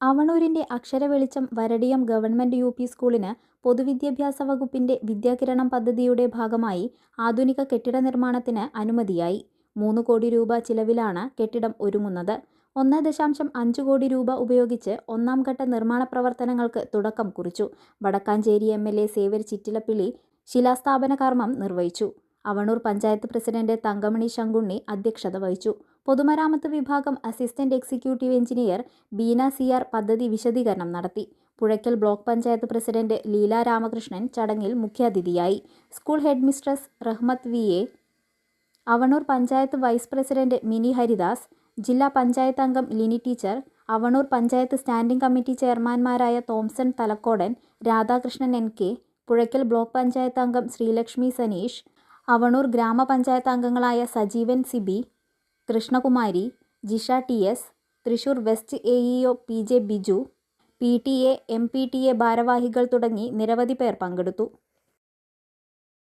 അവണൂരിന്റെ അക്ഷരവെളിച്ചം Varadiyam government UP. സ്കൂളിന് പൊതുവിദ്യാഭ്യാസ വകുപ്പിന്റെ വിദ്യാകിരണം പദ്ധതിയുടെ ഭാഗമായി ആധുനിക കെട്ടിട നിർമ്മാണത്തിന് അനുമതിയായി. 3 കോടി രൂപ ചിലവിലാണ് കെട്ടിടം ഒരുങ്ങുന്നത്. 1.5 കോടി രൂപ ഉപയോഗിച്ച് ഒന്നാം ഘട്ട നിർമ്മാണ പ്രവർത്തനങ്ങൾക്ക് തുടക്കം കുറിച്ചു. വടക്കാഞ്ചേരി എം.എൽ.എ. സേവ്യർ ചിറ്റിലപ്പിള്ളി ശിലാസ്ഥാപന കർമ്മം നിർവഹിച്ചു. അവണൂർ പഞ്ചായത്ത് പ്രസിഡന്റ് തങ്കമണി ശങ്കുണ്ണി അധ്യക്ഷത വഹിച്ചു. പൊതുമരാമത്ത് വിഭാഗം assistant executive engineer Beena CR. പദ്ധതി വിശദീകരണം നടത്തി. പുഴയ്ക്കൽ ബ്ലോക്ക് പഞ്ചായത്ത് പ്രസിഡന്റ് ലീല രാമകൃഷ്ണൻ ചടങ്ങിൽ മുഖ്യാതിഥിയായി. School head mistress Rahmath VA., Avanur panchayat vice president Mini Haridas, ജില്ലാ പഞ്ചായത്ത് അംഗം Lini teacher, Avanur panchayat standing committee ചെയർമാൻമാരായ തോംസൺ തലക്കോടൻ, രാധാകൃഷ്ണൻ എൻ.കെ., പുഴയ്ക്കൽ ബ്ലോക്ക് പഞ്ചായത്ത് അംഗം ശ്രീലക്ഷ്മി സനീഷ്, അവണൂർ ഗ്രാമപഞ്ചായത്ത് അംഗങ്ങളായ Sajeevan Sibi, Krishnakumari, Jisha TS., Thrissur west AEO. PJ. Biju, PTA, MPTA ഭാരവാഹികൾ തുടങ്ങി നിരവധി പേർ പങ്കെടുത്തു.